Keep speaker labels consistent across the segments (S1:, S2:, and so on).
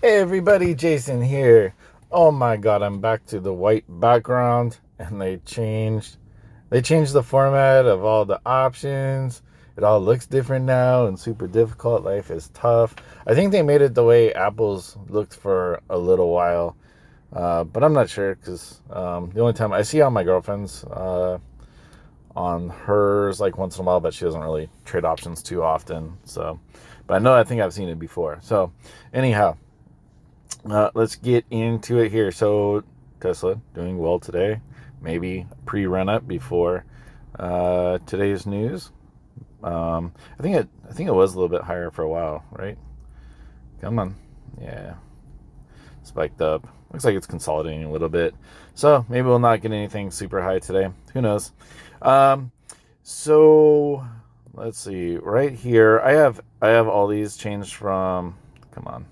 S1: Hey everybody, Jason here. Oh my god, I'm back to the white background and they changed the format of all the options. It all looks different now and super difficult. Life is tough. I think they made it the way Apple's looked for a little while. But I'm not sure because the only time I see on my girlfriend's on hers like once in a while, but she doesn't really trade options too often. So, but I think I've seen it before. So, anyhow, let's get into it here. So Tesla doing well today. Maybe pre-run up before today's news. I think it was a little bit higher for a while, right? Come on, yeah, spiked up. Looks like it's consolidating a little bit. So maybe we'll not get anything super high today. Who knows? Um, so let's see. Right here, I have all these changed from. Come on.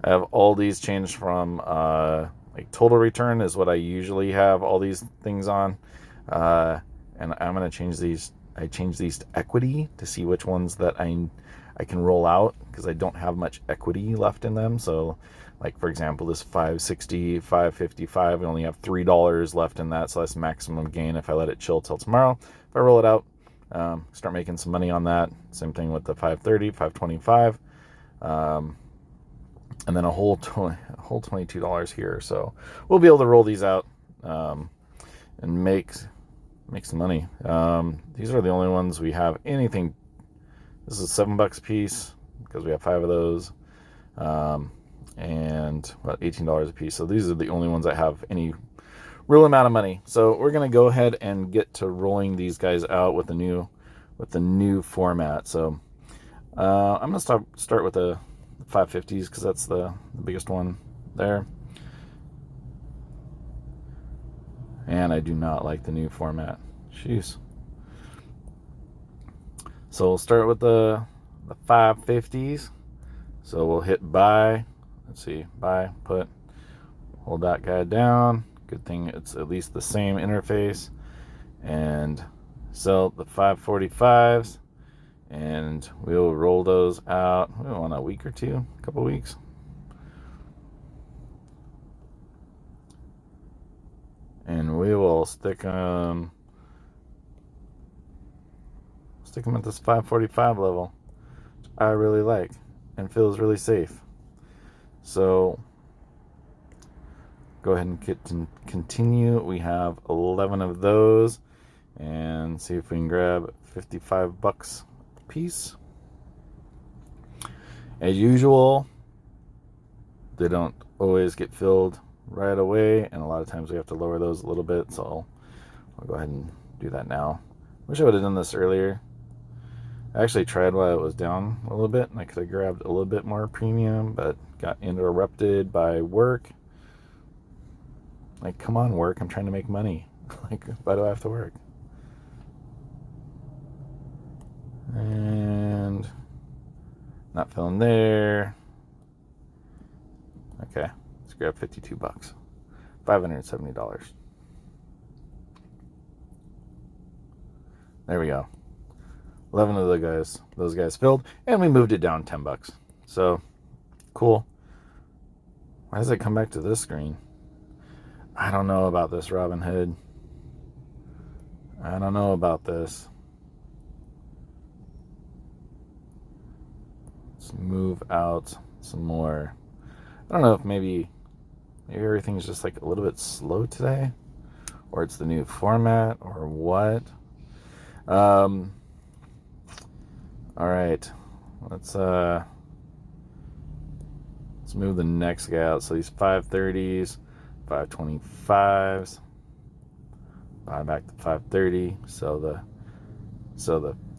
S1: I have all these changed from like total return is what I usually have all these things on, uh, and I'm gonna change these. I change these to equity to see which ones that I can roll out because I don't have much equity left in them. So, like for example, this 560, 555, we only have $3 left in that, so that's maximum gain if I let it chill till tomorrow. If I roll it out, start making some money on that. Same thing with the 530, 525. And then a whole $22 here. So we'll be able to roll these out and make some money. These are the only ones we have anything. This is $7 a piece because we have 5 of those, and about $18 a piece. So these are the only ones that have any real amount of money. So we're gonna go ahead and get to rolling these guys out with the new format. So I'm gonna start with the 550s because that's the biggest one there. And I do not like the new format. Jeez. So we'll start with the 550s. So we'll hit buy. Let's see, buy, put, hold that guy down. Good thing it's at least the same interface. And sell the 545s. And we'll roll those out in a week or two, a couple weeks. And we will stick them at this 545 level, which I really like and feels really safe. So go ahead and continue. We have 11 of those, and see if we can grab $55 a piece. As usual, they don't always get filled right away, and a lot of times we have to lower those a little bit. So I'll go ahead and do that now. Wish I would have done this earlier. I actually tried while it was down a little bit, and I could have grabbed a little bit more premium, but got interrupted by work. Like, come on, work. I'm trying to make money. Like, why do I have to work? And not filling there. Okay, let's grab $52. $570. There we go. 11 of those guys filled, and we moved it down $10. So cool. Why does it come back to this screen? I don't know about this, Robinhood. I don't know about this. Let's move out some more. I don't know if maybe everything's just like a little bit slow today, or it's the new format, or what. All right, let's move the next guy out. So these 530s, 525s, buy back the 530. So the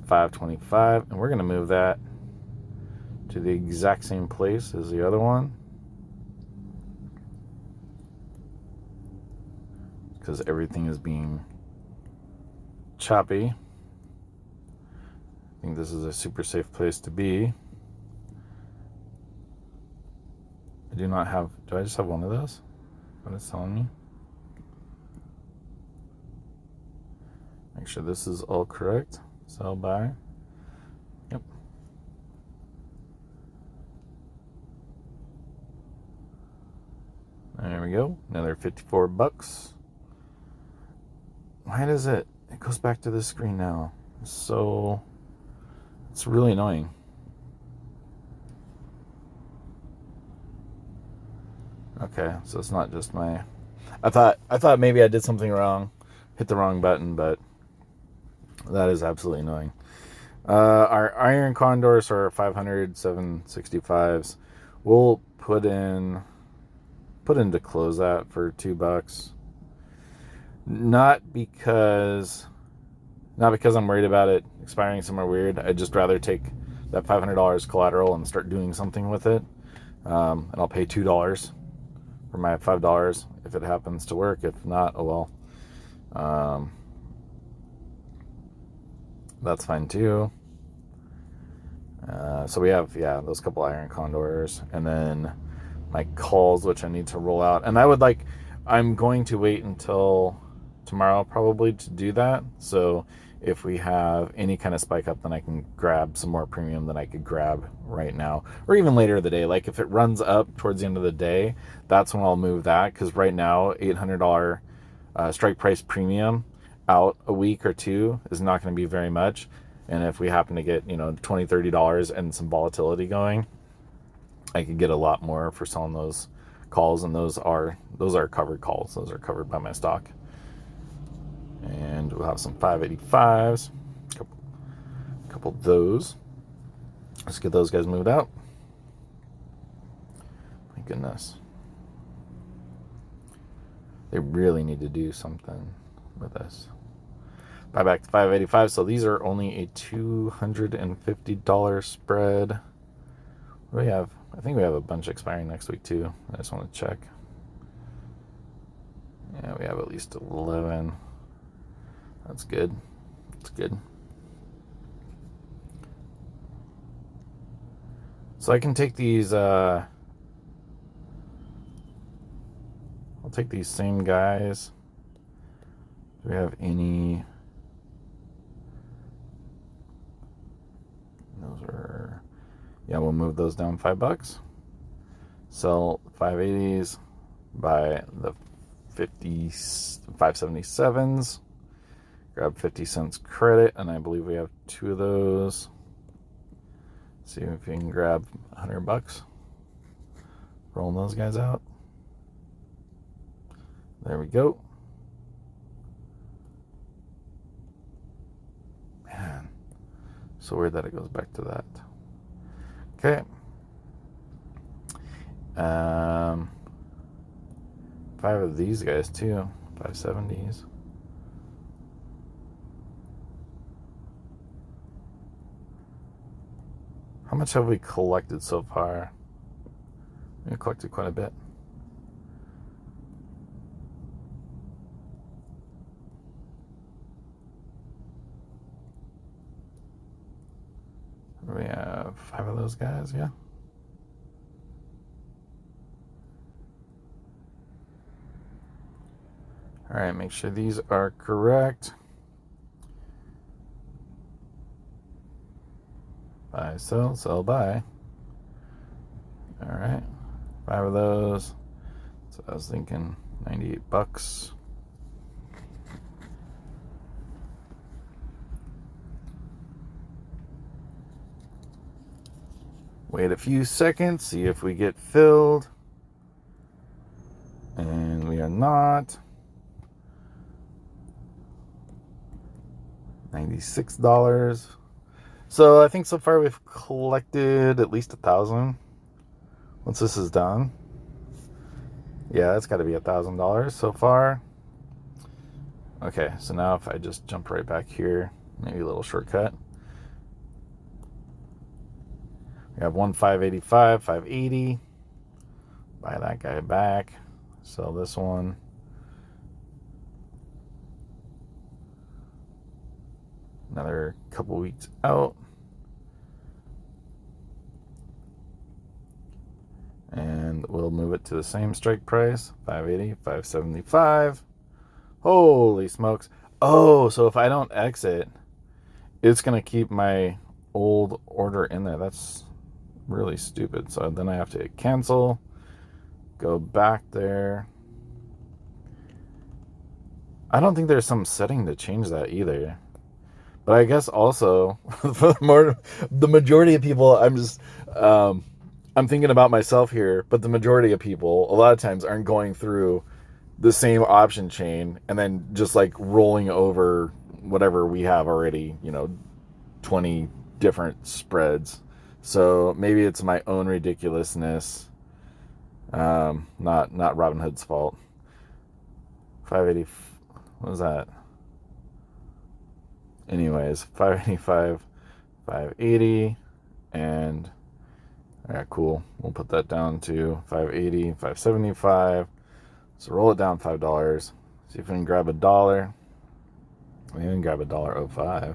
S1: 525, and we're gonna move that to the exact same place as the other one because everything is being choppy. I think this is a super safe place to be. I do not have. Do I just have one of those? What it's telling me? Make sure this is all correct. Sell by. Yep. we go. Another 54 bucks. Why does it goes back to the screen now? So it's really annoying. Okay, so it's not just my... I thought maybe I did something wrong, hit the wrong button, but that is absolutely annoying. Our iron condors are 500 765s. We'll put in to close that for $2. Not because I'm worried about it expiring somewhere weird. I'd just rather take that $500 collateral and start doing something with it. And I'll pay $2 for my $5 if it happens to work. If not, oh well. That's fine too. So we have, those couple iron condors, and then my calls, which I need to roll out. And I'm going to wait until tomorrow probably to do that. So if we have any kind of spike up, then I can grab some more premium than I could grab right now, or even later in the day. Like if it runs up towards the end of the day, that's when I'll move that. Because right now, $800 strike price premium out a week or two is not going to be very much. And if we happen to get, $20, $30 and some volatility going, I could get a lot more for selling those calls. And those are covered calls. Those are covered by my stock. And we'll have some 585s, a couple of those. Let's get those guys moved out. My goodness. They really need to do something with this. Buy back to 585. So these are only a $250 spread. What do we have? I think we have a bunch expiring next week too. I just want to check. Yeah, we have at least 11. That's good. That's good. So I can take these, I'll take these same guys. Do we have any? Those are, we'll move those down $5. Sell 580s, buy the 577s. Grab 50 cents credit, and I believe we have 2 of those. See if we can grab $100. Rolling those guys out. There we go. Man, so weird that it goes back to that. Okay. 5 of these guys too. 570s. How much have we collected so far? We collected quite a bit. We have 5 of those guys, yeah. All right, make sure these are correct. Buy, sell, buy. All right, 5 of those. So I was thinking $98. Wait a few seconds, see if we get filled. And we are not. $96. So I think so far we've collected at least 1,000. Once this is done, yeah, that's got to be $1,000 so far. Okay, so now if I just jump right back here, maybe a little shortcut. We have 585, 580. Buy that guy back. Sell this one. Another couple weeks out. And we'll move it to the same strike price, 580, 575. Holy smokes. Oh, so if I don't exit, it's going to keep my old order in there. That's really stupid. So then I have to cancel, go back there. I don't think there's some setting to change that either. But I guess also for the majority of people, I'm thinking about myself here, but the majority of people a lot of times aren't going through the same option chain and then just like rolling over whatever we have already, 20 different spreads. So maybe it's my own ridiculousness, not Robinhood's fault. 580, what was that? Anyways, 585, 580, and all right, cool. We'll put that down to 580, 575. So roll it down $5. See if we can grab $1. We can grab $1.05.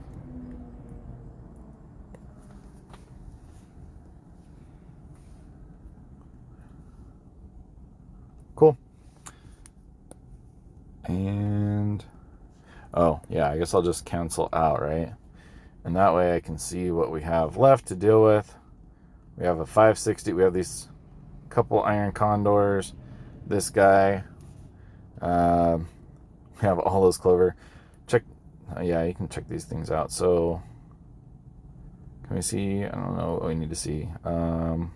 S1: Cool. And oh yeah, I guess I'll just cancel out, right? And that way I can see what we have left to deal with. We have a 560. We have these couple iron condors. This guy. We have all those clover. Check. Yeah, you can check these things out. So can we see? I don't know what we need to see. Total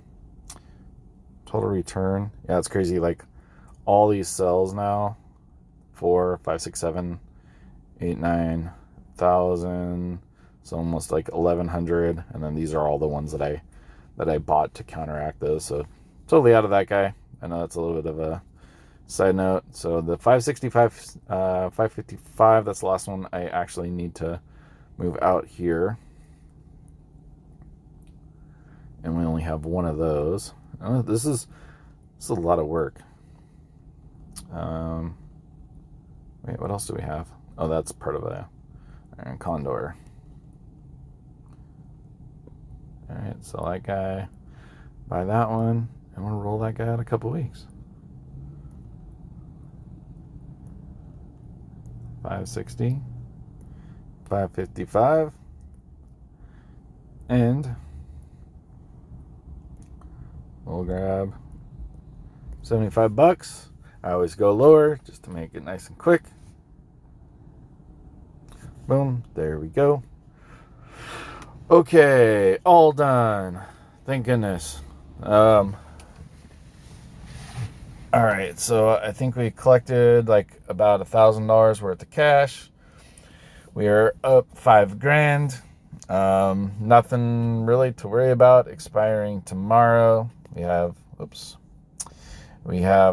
S1: return. Yeah, it's crazy. Like all these cells now. 4, 5, 6, 7, 8, 9,000. So almost like 1,100. And then these are all the ones that I bought to counteract those. So totally out of that guy. I know that's a little bit of a side note. So the 565, 555, that's the last one I actually need to move out here. And we only have one of those. This is a lot of work. Wait, what else do we have? Oh, that's part of a iron condor. All right, sell that guy, buy that one, and we'll roll that guy out a couple weeks. 560, 555, and we'll grab $75. I always go lower just to make it nice and quick. Boom, there we go. Okay, all done. Thank goodness. All right, so I think we collected like about $1,000 worth of cash. We are up $5,000. Nothing really to worry about expiring tomorrow. We have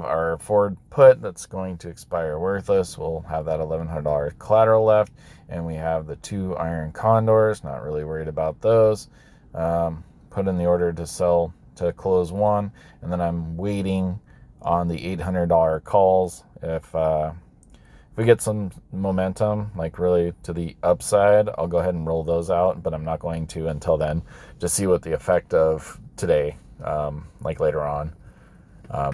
S1: our Ford put that's going to expire worthless. We'll have that $1,100 collateral left. And we have the 2 iron condors. Not really worried about those. Put in the order to sell, to close one. And then I'm waiting on the $800 calls. If we get some momentum, like really to the upside, I'll go ahead and roll those out. But I'm not going to until then. Just see what the effect of today, like later on.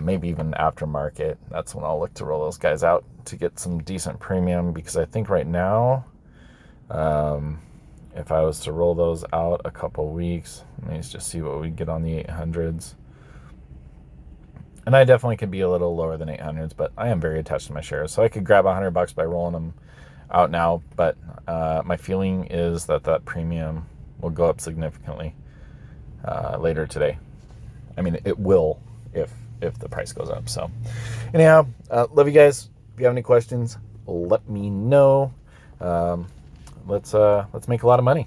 S1: Maybe even after market. That's when I'll look to roll those guys out to get some decent premium, because I think right now, if I was to roll those out a couple weeks, let me just see what we get on the 800s. And I definitely could be a little lower than 800s, but I am very attached to my shares, so I could grab $100 by rolling them out now. But my feeling is that premium will go up significantly later today. I mean, it will if the price goes up. So anyhow, love you guys. If you have any questions, let me know. Let's make a lot of money.